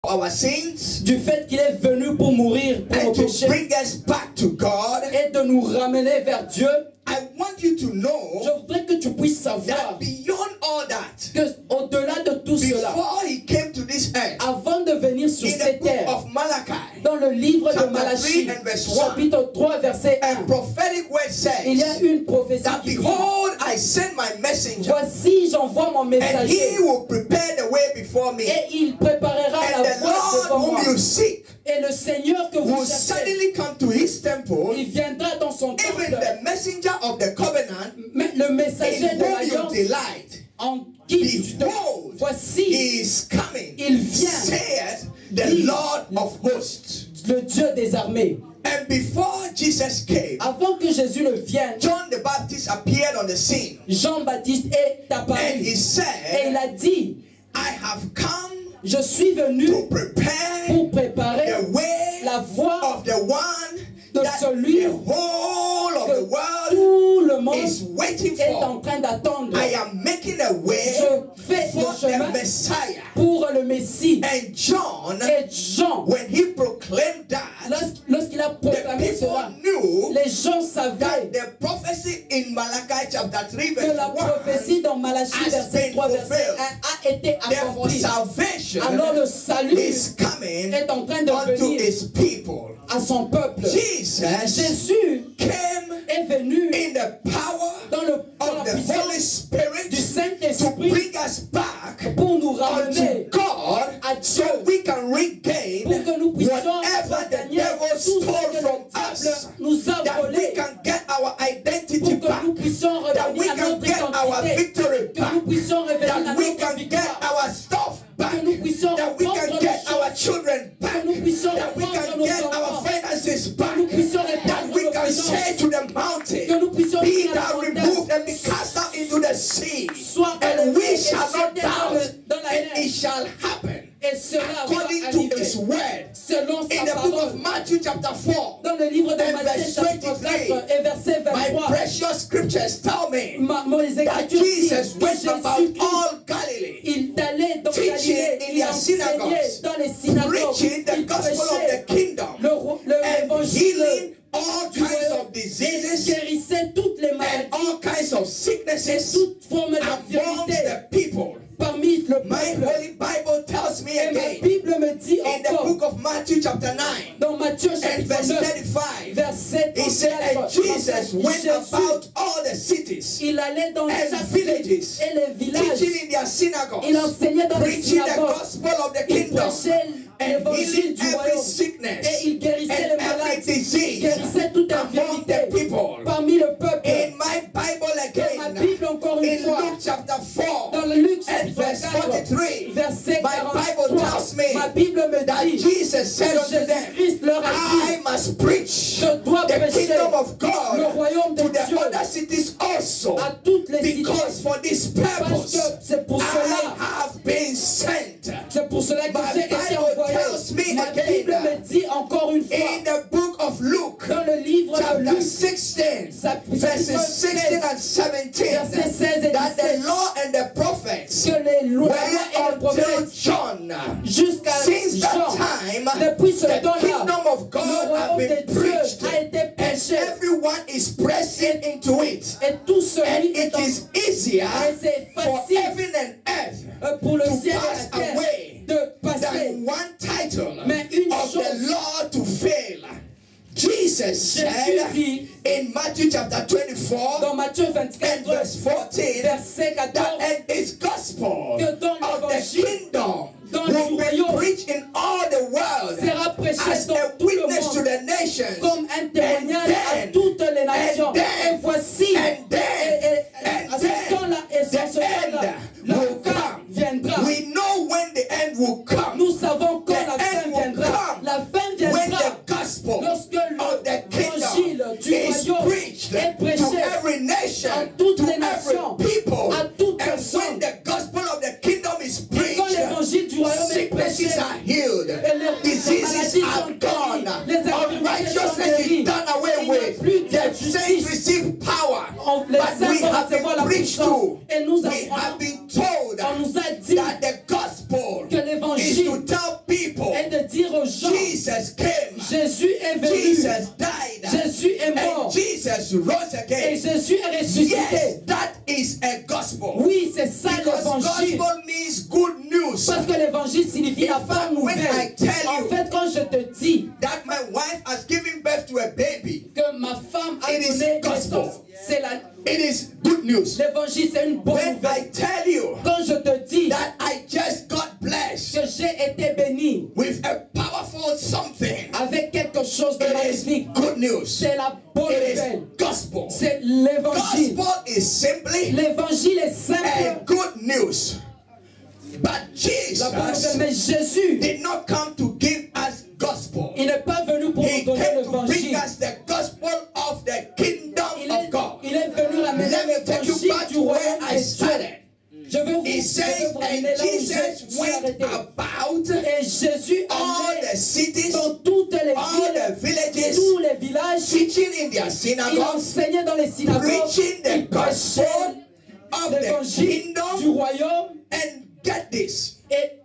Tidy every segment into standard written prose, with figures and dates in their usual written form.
our sins, du fait qu'il est venu pour mourir pour nos and to péchés bring us back to God. et de nous ramener vers Dieu. I want you to know Je voudrais que tu puisses savoir that beyond all that, que au-delà de tout cela, before he came to this earth, avant de venir sur in the cette book terre, of Malachi, dans le livre de chapter Malachie, 3 and verse 1, chapitre 3, verset a 1, prophetic word il y a says une prophétie that qui dit, behold, I send my messenger, voici j'envoie mon and messager he will prepare the way before me, et il préparera and la the voie devant Lord moi. whom you seek Et le Seigneur que vous will cherchez, suddenly come to his temple, il viendra dans son even temple. the messenger of the covenant, Mais le messager in de whom you l'alliance delight. en qui tu te... Behold, Voici he is coming, il vient, saith the dit Lord of hosts. le Dieu des armées. And before Jesus came, Avant que Jésus ne vienne, John the Baptist appeared on the scene, Jean-Baptiste est and apparu he et il said, a dit, I have come je suis venu to prepare pour préparer the way la voie of the one de that celui the whole of que the world tout le monde is waiting est en for. train d'attendre. I am making a way Je fais le for chemin the Messiah. pour le Messie. And John, Et Jean, when he proclaimed that, lorsqu'il a the proclamé cela, people knew les gens that savaient the prophecy in Malachi chapter 3 que verse la 1, prophétie dans Malachie has verset been 3 verset fulfilled. 1 a été therefore accomplie. salvation Alors le salut is coming est en train de unto venir his people. à son peuple. Jesus Jésus came est venu in the power dans of la the Holy puissance du Spirit to Saint-Esprit bring us back pour nous unto ramener God à so Dieu, we can regain pour que nous puissions whatever the gagner devil tout ce stole que from le us, diable nous a that we volé, can get our identity pour que back, nous puissions that we revenir à can notre get our identité, victory que back, nous puissions revenir à that we notre can get victoire, our stuff back, que nous puissions that we reprendre can nos get our choses, children back, que nous puissions that we reprendre can nos get our enfants, finances que back, nous puissions that reprendre we nos can finances, say to the mountain, que nous puissions be dire à la thou montagne, removed and be cast out into the sea, sois and élevé we et shall not jeté doubt, dans la and mer. it shall happen Et cela va according to arriver his word. selon In sa the book of parole. Matthew chapter 4, Dans le livre de and Matthieu verse chapitre 23, 4 et verset my 23, precious scriptures tell me mes that écritures disent Jesus que went about Jésus-Christ, all Galilee, il allait dans teaching Galilée, in il their enseignait synagogues, dans les synagogues, preaching the il gospel of prêchait the kingdom, and l'évangile healing all du kinds royaume, of et diseases guérissait toutes les and maladies all kinds of et sicknesses toute forme amongst d'infirmité the people. parmi le My peuple. Holy Bible tells me Et ma again Bible me dit in the encore, book of Matthew chapter 9 dans Matthieu and chapitre verse 9, 35, verset he said, and 34, Jesus went Jésus, about all the cities il allait dans and chaque villages, ville et les villages, teaching in their synagogues, il enseignait dans les preaching the synagogues, gospel of the il kingdom, prêchait and l'évangile healing du every royaume, sickness et il guérissait and les every malades, disease guérissait toute among infirmité the people. parmi le peuple. In my Bible Dans ma again, Bible encore une in fois, Luke chapter 4 dans le Luc and chapitre verse 4, 43, verset my Bible 43, tells me ma Bible me that dit Jesus said que unto them, Jésus-Christ leur a dit, I must preach je dois the prêcher kingdom of le God royaume de to the Dieu other cities also, à toutes les cités, because for this parce purpose que c'est pour I cela, have been sent. c'est pour cela que My j'ai été Bible envoyé. tells me Ma again Bible me dit encore une fois, In the book of Luke, dans le livre de chapter Luc, 16, verses verses 16 and 17, verset 16 et that the 17, law and the prophets que les lois were et les until prophètes John. jusqu'à Since that Jean, time, depuis ce the temps-là, kingdom of le God has royaume been de Dieu preached, a été and prêché, everyone is pressing into it. et tout And celui est it is easier et c'est for facile heaven and earth pour le to ciel et pass la terre away de passer. than one title Mais une of the chose, law to fail. Jesus said Jésus dit in Matthew chapter 24 dans Matthieu and 24, verse 14 verset 14, that and his gospel que dans of the l'évangile, kingdom dans will le be royaume, preached in all the world sera prêché as dans a tout le witness to monde the nations. comme un témoignage à then- toutes les nations. and then- Et voici, and then- à ce temps-là, et sur ce temps-là, end la will fin come. viendra. We know when the end will come. Nous savons quand The la fin end will viendra. come La fin When viendra the gospel lorsque of the l'évangile kingdom du is royaume preached est to prêché every nation, à toutes to les every nations, people. à toute And personne. when the gospel of the kingdom is Et quand preached, l'évangile du royaume est prêché, sicknesses are healed, et les diseases maladies are sont gone, guéries, les infirmités sont unrighteousness is guéries, done away il n'y a plus with, de the saints justice. receive power. Les But saints we vont have recevoir la been preached puissance. to, Et nous we have been told on nous a dit that the gospel que is l'évangile to tell people dire aux gens, Jesus came. Jésus est venu, Jesus died. Jésus est And mort, Jesus rose et again. Jésus est ressuscité. Yes, that is a gospel. Oui, c'est ça Because l'évangile. gospel means good news. Parce que l'évangile signifie la In fact, bonne when I nouvelle. tell En you fait, quand je te dis that my wife has given birth to a baby, que ma femme a It is donné gospel. naissance, c'est it is good news. l'évangile, c'est une bonne When nouvelle. I tell you Quand je te dis that I just got blessed que j'ai été béni with a powerful something, avec quelque chose de it is magnifique, good news. c'est la bonne It nouvelle. is gospel. C'est l'évangile. Gospel is simply L'évangile est a simple. good news. But La bonne nouvelle. Jesus Mais Jésus, did not come to give us gospel. il n'est pas venu pour He nous donner came to bring l'évangile. us the gospel of the kingdom of God. Il est venu ramener Let me take you l'évangile back du to where royaume I des cieux. started. Je veux vous, It je veux says, vous and ramener là où Jesus je suis went arrêté. about Et Jésus all the allait cities, dans toutes les all the villes, villages, tous les villages. teaching in their Il synagogues, enseignait dans les synagogues. preaching the Il prêchait gospel of the l'évangile du kingdom. royaume. And get this. Et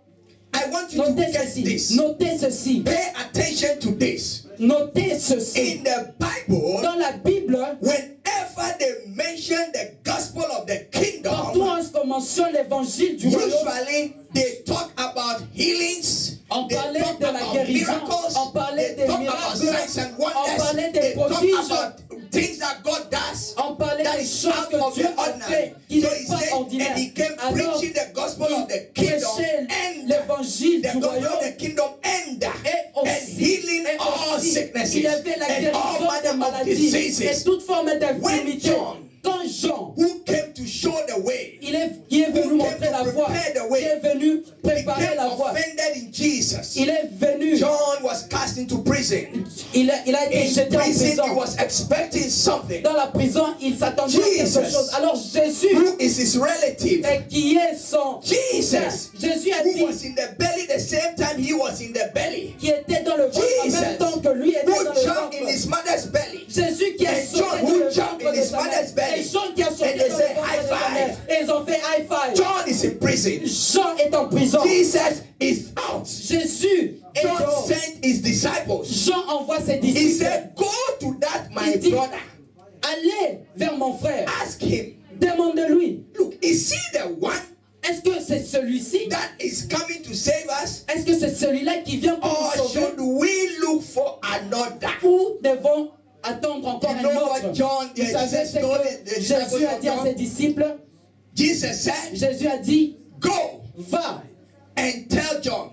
I want you to notez get ceci. this. Notez ceci. Pay attention to this. Notez ceci. In the Bible, Dans la Bible, whenever they mention the gospel of the partout kingdom, on mentionne l'évangile du royaume, usually they talk about healings, on they parlait talk de la about guérison, miracles, on parlait they des talk about miracles, signs and on parlait wonders, des they talk prodiges, about things that God does. on parlait That des is choses out que of Dieu the a fait, ordinary. qui So n'est he pas said, ordinaire. and he came Alors, preaching the gospel of the il kingdom prêchait and l'évangile the du gospel of the royaume, kingdom and aussi, healing et all aussi, sicknesses il y avait la and all guérison des manner of maladies et diseases. toute forme d'infirmité. John, Quand Jean, who came to show the way, qui est venu who montrer came la to voie, prepare the qui way, est venu préparer became la voie, offended in Jesus. il est venu, John was cast into prison. il a été In jeté en prison, he prison. was expecting something. Dans la prison, il s'attendait à quelque Jesus. chose. Alors Jésus, Who is his relative? qui est son Jesus, Jésus a who dit, was in the belly the same time he was in the belly. qui était dans le ventre en Jesus, même temps que lui était who dans le jumped in ventre. his mother's belly. Jésus qui a And sauté John, dans who le jumped ventre in de his sa mère. mother's belly. Et Jean qui a sauté And they dans le said, ventre high de sa five. mère. Et ils ont fait high five. John is in prison. Jean est en prison. Jesus is out. Jésus est John dehors. sent his disciples. Jean envoie ses He disciples. said, go to that my Il dit, brother. allez vers mon frère. Ask him. Demande-lui. Look, is he the one Est-ce que c'est celui-ci? that is coming to save us? Est-ce que c'est celui-là qui vient pour Or nous sauver? should we look for another? Ou devons attendre encore You un know what autre? John, Vous savez Jesus ce told que the Jésus disciples a of dit à John? ses disciples? Jesus said, Jésus a dit, go va and tell John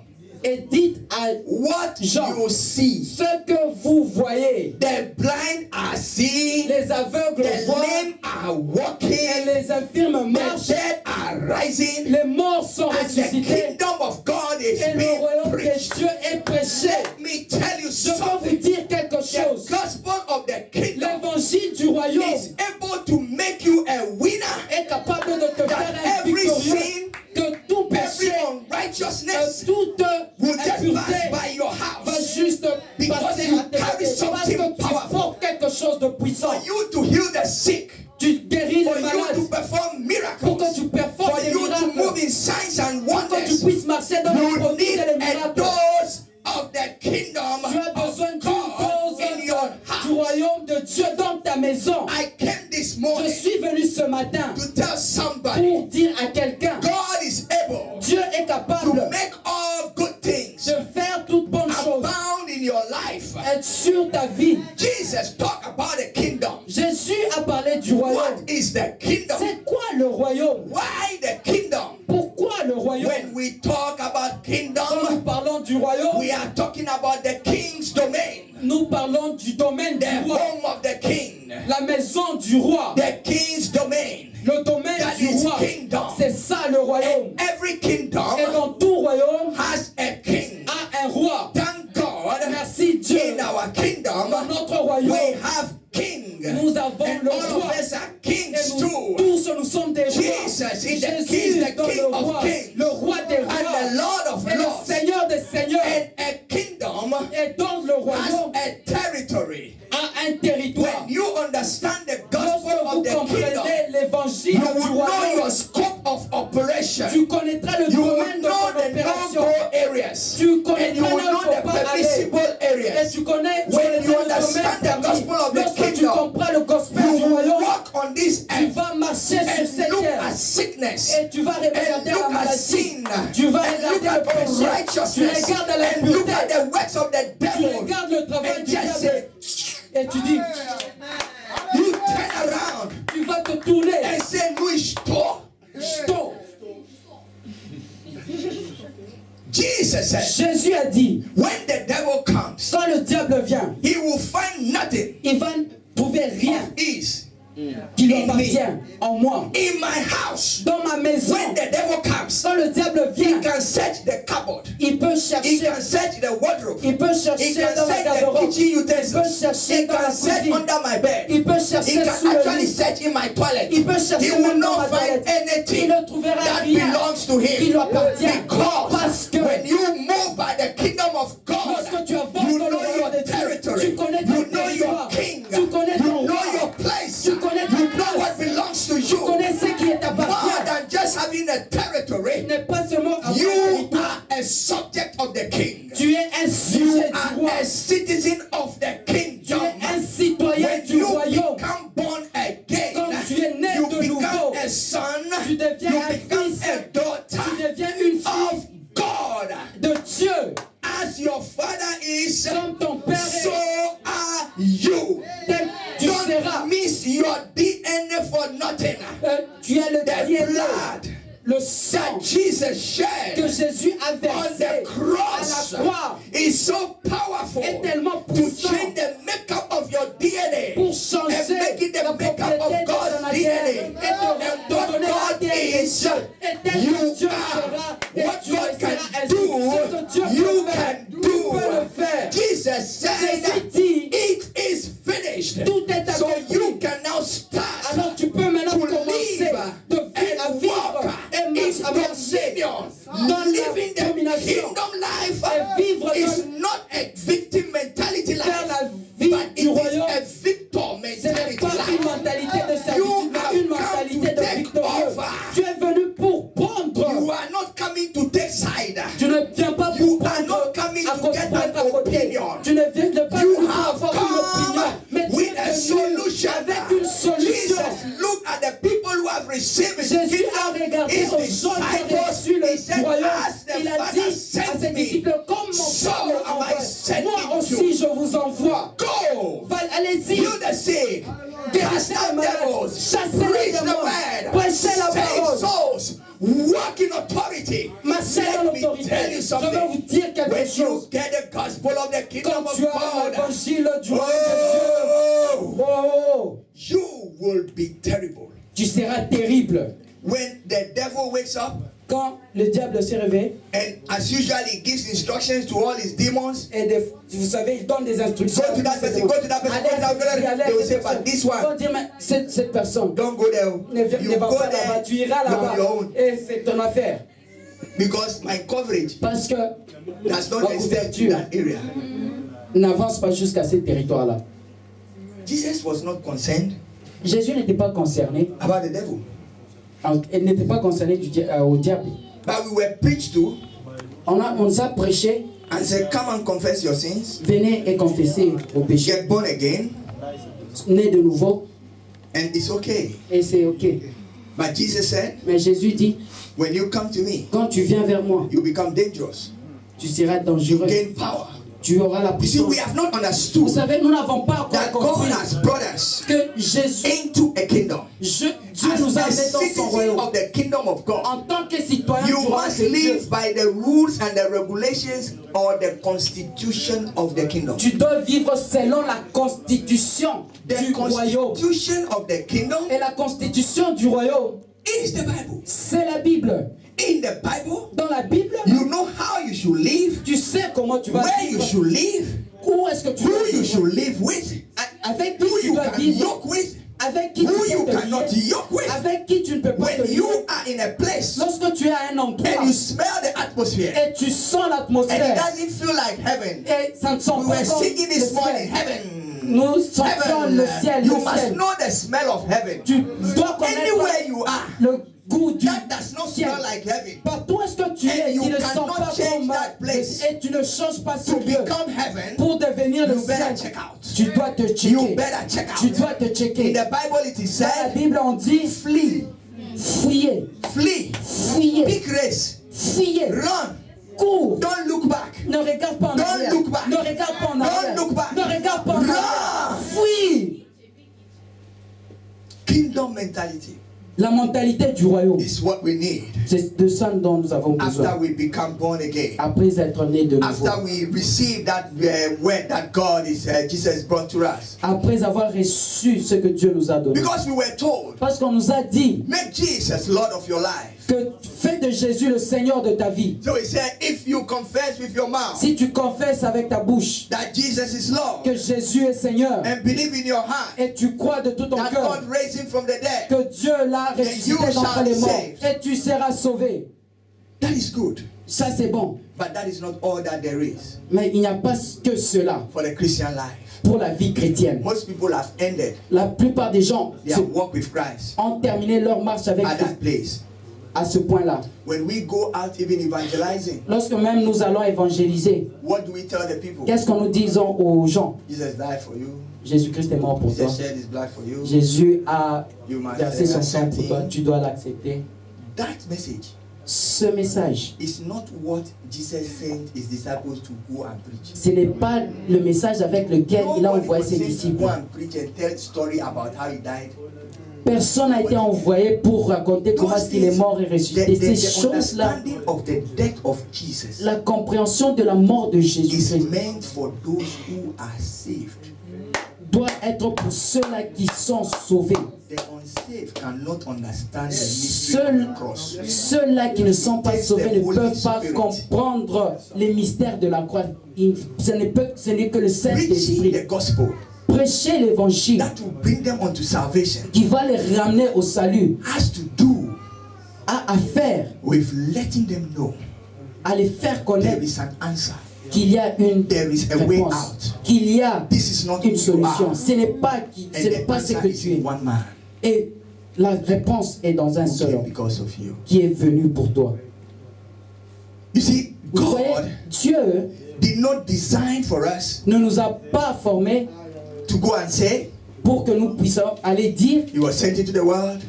et dites à what Jean, you see. ce que vous voyez. The blind are seeing, Les aveugles the voient, lame are et walking, les infirmes the marchent, dead are rising, les morts sont and the ressuscités, kingdom of God is et le being royaume des preached. cieux est prêché. Let me tell you Je veux vous something. dire quelque The chose. gospel of the kingdom L'évangile du royaume is able to make you a winner. est capable de te That faire un every victorieux, sin, que tout every péché, unrighteousness toute will just impureté pass by your va house. juste Because passer you à tes carry côtés. Parce something que tu powerful. portes quelque chose de puissant. For you to heal the sick, Tu guéris for les you malades. to perform Pour que miracles, tu performes for des you to move miracles. in signs and Pour que tu wonders, puisses marcher dans les you prodiges need et les a miracles. dose of the kingdom Tu as besoin of d'une God in dose your du heart. royaume de Dieu dans ta maison. I came this Je morning suis venu ce matin to tell somebody, pour dire à quelqu'un, God is able Dieu est to capable make all good things de faire toute bonne chose abound in your life. sur ta vie. Jesus talked about the kingdom. Jésus a parlé du royaume. What is the kingdom? C'est quoi le royaume? Why the kingdom? Pourquoi le royaume? When we talk about Quand nous kingdom, parlons du royaume, we are talking about the king's domain, nous parlons du domaine the du roi, home of the king, la maison du roi, the king's domain. le domaine That du is roi. kingdom. C'est ça le royaume. And every Et kingdom dans tout royaume has a king. a un roi. Thank God, Merci Dieu. in our kingdom, Dans notre we royaume, have king. nous avons And le all of roi. us are Et kings nous too. tous, nous sommes des rois. Jesus is the Jésus king, dans the king le of roi, kings, le roi des and the rois, Lord of et le lords. Seigneur des seigneurs. And a kingdom Et donc le has royaume a territory. a un territoire. When you understand the gospel Lorsque vous of the kingdom, comprenez l'évangile you du will know royaume, your scope of operation. tu connaîtras le You will domaine de know ton the opération. no-go areas. Tu And you connaîtras will know faut the pas aller. permissible Et areas. tu connais When les you domaines understand the permis. gospel of the Lorsque tu kingdom, comprends le gospel you du will royaume, walk on this tu earth vas marcher sur and cette look terre. at sickness Et tu vas and regarder la look at maladie. sin Tu vas and look regarder le at péché. Tu unrighteousness regardes la and look pureté. at the works of the Tu devil regardes le travail and du just diable. say, Et tu dis, you turn around tu vas te tourner. and say, no, stop. Stop. Jesus said, Jésus a dit, when the devil comes, quand le diable vient, he will find nothing il va trouver rien of his qui lui in me. appartient en moi. In my house, Dans ma maison, when the devil comes, quand le diable he vient, can search the cupboard, il peut he chercher. can search the wardrobe, Il peut he chercher can dans la search the garde-robe. kitchen Il peut utensils, chercher he dans la can search cuisine. under my bed, Il peut he chercher can sous le actually lit. search in my toilet. Il peut He chercher will même dans ma not find toilette. Il anything ne trouvera that rien belongs to qui lui him. appartient. Because Parce que when you move by the kingdom of God, lorsque tu avances you dans le know royaume your de Dieu, territory, tu connais ton you know your territoire, king, tu connais you ton know roi, your place, tu connais you ta know what place, belongs to tu you. connais ce qui est More appartient. than just having a territory, N'est pas seulement avoir un you territoire. are a subject of the king. Tu es un You sujet du are roi. a citizen of the Tu kingdom. es un citoyen When du you royaume. become born again, Quand tu es né you de become nouveau, a son, tu deviens you un become fils, a tu daughter deviens une of fille God. de Dieu. As your father is, Comme ton père so est, are you. tel tu seras. Don't miss your DNA for nothing. Tu as le The DNA, blood le that sang Jesus shed que Jésus a on versé the à cross la croix is so powerful est tellement to puissant change the makeup of your DNA pour and changer make it the la makeup propriété of de ton God's ADN DNA. et And te what donner God l'ADN de is, Dieu. Et tel you que Dieu are. sera, et What tu God seras can ainsi. Ce que Dieu do, you peut faire, can tu peux le do. faire. Jesus Jésus said, dit, it is finished. tout est So accompli. you can now start Alors tu peux maintenant to commencer live de vivre, à and vivre walk et in à marcher dominion. dans Living la the domination. kingdom life Et vivre is dans not a victim mentality faire life, la vie but du it is royaume. a victor Ce n'est mentality pas une life. mentalité de You servitude, mais have une come mentalité to de take victorieux. over. Tu es venu pour You prendre. are not coming to take side. Tu ne viens pas You pour are prendre not coming à to cause get pour être à an côté. opinion. Tu ne viens pas You pour have avoir une opinion, mais tu with a es venu solution. avec une solution. Jesus looked at the people who have received his Jésus a kingdom, regardé his aux gens qui ont disciples. reçu le He said, royaume. as the Il a Father dit à sent ses me, disciples, comme mon so Père me am I envoie, sending moi aussi you. je vous envoie. Go, Allez-y, heal the sick, cast guérissez les out malades, devils, chassez les preach the démons, word, prêchez la save parole, souls, walk in authority. marchez dans Let me l'autorité. tell you Je vais something. vous dire quelque When you chose. get the gospel of the kingdom Quand of tu as God, l'évangile du royaume de Dieu, oh, oh, you will be terrible. tu seras terrible. When the devil wakes up, Quand le diable se réveille, and as usual, he gives instructions to all his demons. et vous savez, il donne des instructions. Go to that person, go to that person, go to that person. They will say, but this Ils vont one, dire, mais cette personne, don't go there. ne You va go pas là-bas, there, tu iras you're on là-bas. your own. Et c'est ton affaire. Because my coverage Parce que does not ma extend to couverture that area. n'avance pas jusqu'à ce territoire-là. Jesus was not concerned Jésus n'était pas concerné, about the devil. il n'était pas concerné au diable. But we were preached to On nous a prêché, and said, come and confess your sins, venez et confessez vos péchés, get born again, né de nouveau, and it's okay. et c'est ok. But Jesus said, Mais Jésus dit, when you come to me, quand tu viens vers moi, you become dangerous. tu seras You dangereux, gain power. tu auras la You see, puissance. we have not Vous understood savez, nous n'avons pas that encore God compris has brought us que Jésus, into a kingdom. Dieu As nous a a mis dans son citizen royaume. of the kingdom of God, En tant que citoyen you du royaume must de Dieu, live by the rules and the regulations or the constitution of the kingdom. tu dois vivre selon la constitution The du royaume. constitution of the kingdom Et la constitution du royaume, is the Bible. c'est la Bible. In the Bible, Dans la Bible, you know how you should live, tu sais comment tu vas where you vivre, should live, où est-ce que tu who vas you vivre, should live with, avec qui who tu you dois can vivre, yoke with, avec qui who tu you peux te cannot lier, yoke with. avec qui tu ne peux pas te When lier. you are in a place Lorsque tu es à un endroit and you smell the atmosphere et tu sens and it l'atmosphère doesn't feel like heaven. et ça ne sent We pas were comme singing le this morning, ciel. heaven. Nous sentons le ciel, You le must ciel. know the smell of heaven. Tu dois connaître Anywhere you are, le goût du that does not ciel. smell like heaven Partout où est-ce que tu And es, you qui ne sent cannot pas change comme that place et tu ne changes pas ce to lieu become heaven, pour devenir le you better ciel. check out. Tu dois te You checker. better check Tu out. dois te In checker. the Bible it is Dans la said, Bible, on dit flee, fuyez, flee, fuyez, big race, fuyez, run, cours. don't look back. Ne regarde pas en Don't arrière. look back. Ne regarde pas en arrière. Don't look back. Ne regarde pas en arrière. Run. Fuis. Kingdom mentality La mentalité du royaume, is what we need c'est de ça dont nous avons after besoin. we become born again. Après être né de nouveau. After we receive that word that God is Jesus brought to us. Après avoir reçu ce que Dieu nous a donné. Because we were told, Parce qu'on nous a dit make Jesus Lord of your life. que fais de Jésus le Seigneur de ta vie. So he said, if you confess with your mouth Si tu confesses avec ta bouche that Jesus is Lord que Jésus est Seigneur and believe in your heart et tu crois de tout ton that cœur God raised him from the dead, que Dieu l'a ressuscité you d'entre shall les be morts saved. et tu seras sauvé. that is good. Ça c'est bon. But that is not all that there is Mais il n'y a pas que cela for the Christian life. pour la vie chrétienne. Most people have ended La plupart des gens their walk with Christ ont terminé leur marche avec at Christ that place. à ce point-là. When we go out even evangelizing, Lorsque même nous allons évangéliser, what do we tell the people? qu'est-ce que nous disons aux gens? Jesus died for you. Jésus-Christ est mort pour toi. Jesus shed his blood for you. Jésus a You must versé son sang accept pour toi. him. Tu dois l'accepter. That message Ce message, is not what Jesus sent his disciples to go and preach. ce n'est pas le message avec lequel il a Nobody envoyé was ses sent to disciples. go and preach and tell story about how he died. Personne n'a été envoyé pour raconter comment est-ce qu'il est mort et ressuscité. Ces The choses-là, understanding of the death of Jesus la compréhension de la mort de is Jésus-Christ meant for those who are saved. doit être pour ceux-là qui sont sauvés. The unsaved cannot understand the mystery of the cross. Ceux-là qui ne sont pas sauvés ne peuvent pas comprendre les mystères de la croix. Ce n'est que le Preaching Saint-Esprit. the gospel Prêcher l'évangile that will bring them unto salvation qui va les ramener au salut has to do a à faire, with letting them know à les faire there connaître is an answer. qu'il y a une There is a way réponse, out. qu'il y a This is not who une you solution. are. Ce n'est pas, And ce n'est the pas ce answer que is tu es. in one man Et la réponse est dans un who seul came homme because of you. qui est venu pour toi. You see, Vous voyez, God Dieu did not design for us ne nous a pas formés to go and say, pour que nous puissions aller dire he was sent into the world,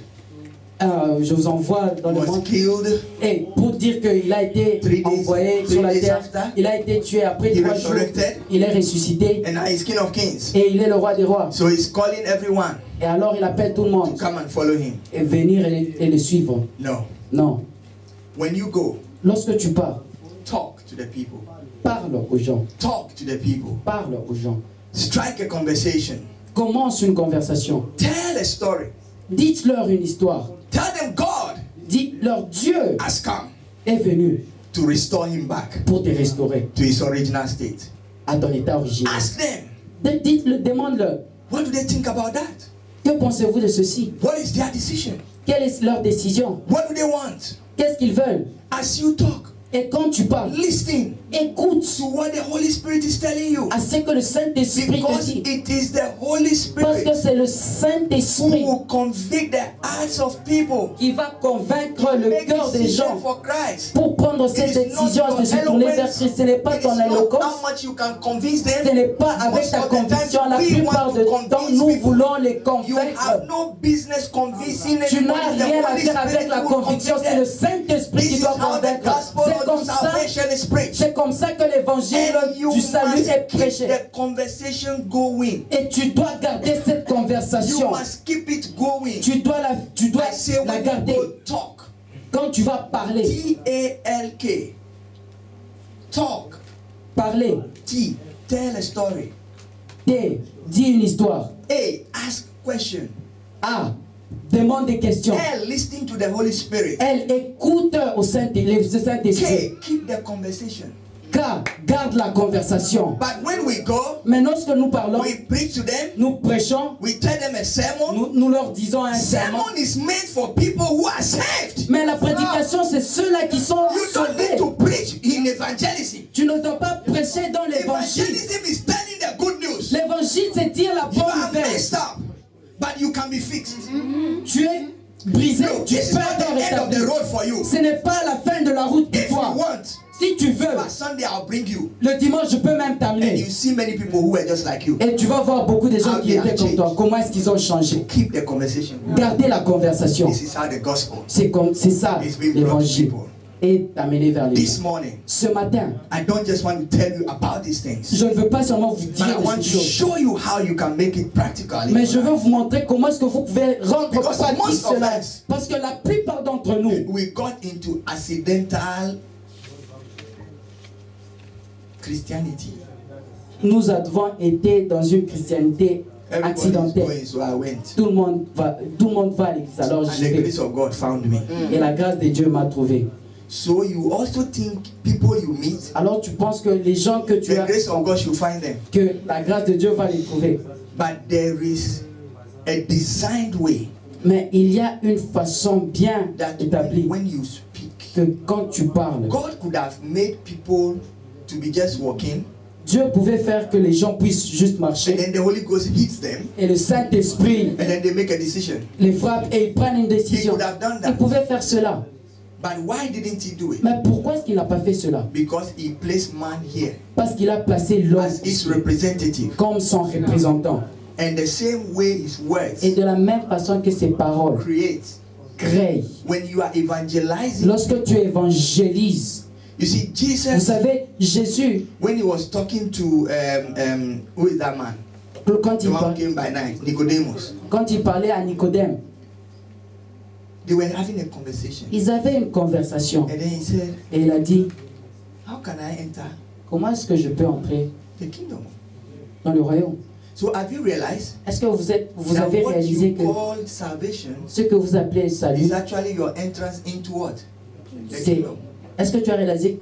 je vous envoie dans he le was monde. killed, Et pour dire qu'il a été 3 days envoyé sur la terre, after, il a été tué après he 3 jours, resurrected, il est ressuscité and now he's King of Kings. et il est le roi des rois. So he's calling everyone Et alors il appelle tout le to monde come and follow him. et venir et le suivre. No. Non. When you go, Lorsque tu pars, talk to the people. parle aux gens. Talk to the people. Parle aux gens. Strike a conversation. Commence une conversation. Tell a story. Dites-leur une histoire. Tell them God Dites-leur Dieu has come est venu to restore him back pour te restaurer to his original state. à ton état original. Ask them, Dites-le, demande-leur. what do they think about that? Que pensez-vous de ceci? What is their decision? Quelle est leur décision? What do they want? Qu'est-ce qu'ils veulent? As you talk, Et quand tu parles, listen écoute to what the Holy Spirit is telling you. à ce que le Saint-Esprit te Because dit. it is the Holy Parce Spirit que c'est le who Saint-Esprit will convict the hearts of people. qui va convaincre le Make cœur des decision gens for Christ. pour prendre It cette is not décision your de se tourner vers eloquence. Christ. Ce n'est pas It ton is not éloquence. how much you can convince Ce them. n'est pas avec ta Most of the conviction. time, La we plupart want du to temps, convince nous people. voulons les You convaincre. have no business convincing Tu anybody. n'as The rien à Holy faire avec Spirit la will conviction. convict C'est le them. Saint-Esprit This qui is doit how the convaincre. gospel C'est of comme ça. salvation is preached. C'est comme ça que l'évangile And you du salut must est keep prêché. the conversation going. Et tu dois garder cette You conversation. must keep it going. Tu dois I say la when you garder. go talk, Quand tu vas parler, T-A-L-K, talk, parler. T, tell a story. D, dis une histoire. A, ask question. A, demande des questions. L, listen to the Holy Spirit. L, écoute au Saint-Esprit. K, keep the conversation. K, garde la conversation. But when we go, Mais lorsque nous parlons, we preach to them, nous prêchons, we tell them a sermon. nous leur disons un sermon. Sermon is meant for people who are saved. Mais la prédication, c'est ceux-là qui sont You don't need sauvés. to preach in evangelism. Tu ne dois pas prêcher dans l'évangile. Evangelism is telling the good news. L'évangile, c'est dire la You bonne are nouvelle. messed up, but you can be fixed. Tu es brisé, No, tu this is peux not the encore end of rétablir. the road for you. Ce n'est pas la fin de la route pour If you toi. want, Si tu veux, by Sunday I'll bring you. le dimanche, je peux même And t'amener. you see many people who were just like you. Et tu vas voir beaucoup de gens How qui they étaient have comme toi. changed. Comment est-ce qu'ils ont changé? Keep the conversation. Gardez la conversation. This is how the gospel C'est ça is being brought to l'évangile. people. Et t'amener vers les This gens. morning, Ce matin, I don't just want to tell you about these things, je ne veux pas seulement vous but dire I want des to choses, show you how you can make it practical. in mais your je veux life. vous montrer comment est-ce que vous pouvez rendre Because pratique most of cela. us- Parce que la plupart d'entre nous, We got into accidental Christianity. nous avons été dans une christianité Everybody is accidentelle. going, so I went. Tout le monde va à l'église, alors And j'y the vais. grace of God found me. Et la grâce de Dieu m'a trouvé. So you also think people you meet, Alors tu penses que les gens que tu the as, grace of God should find them. que la grâce de Dieu va les trouver. But there is a designed way Mais il y a une façon bien that établie when you speak, que quand tu parles, God could have made people to be just walking, Dieu pouvait faire que les gens puissent juste and marcher then the Holy Ghost hits them, et le Saint-Esprit and then they make a decision. les frappe et ils prennent une He décision. could have done Il that. pouvait faire cela. But why didn't he do it? Mais pourquoi est-ce qu'il n'a pas fait cela? Because he placed man here Parce qu'il a placé l'homme as his representative. comme son représentant. And the same way his words Et de la même façon que ses paroles create. créent. When you are evangelizing, Lorsque tu évangélises, you see, vous Jesus, savez, Jésus, when he was talking to, who is that man? quand The il, one who par- came by night, Nicodemus. quand il parlait à Nicodème, They were having a conversation. ils avaient une conversation. And then he said, Et il a dit, how can I enter comment est-ce que je peux entrer the kingdom? dans le royaume? So have you realized Est-ce que vous that avez what réalisé you que call salvation ce que vous appelez salut, is actually your entrance into what? The c'est... kingdom. Est-ce que tu as réalisé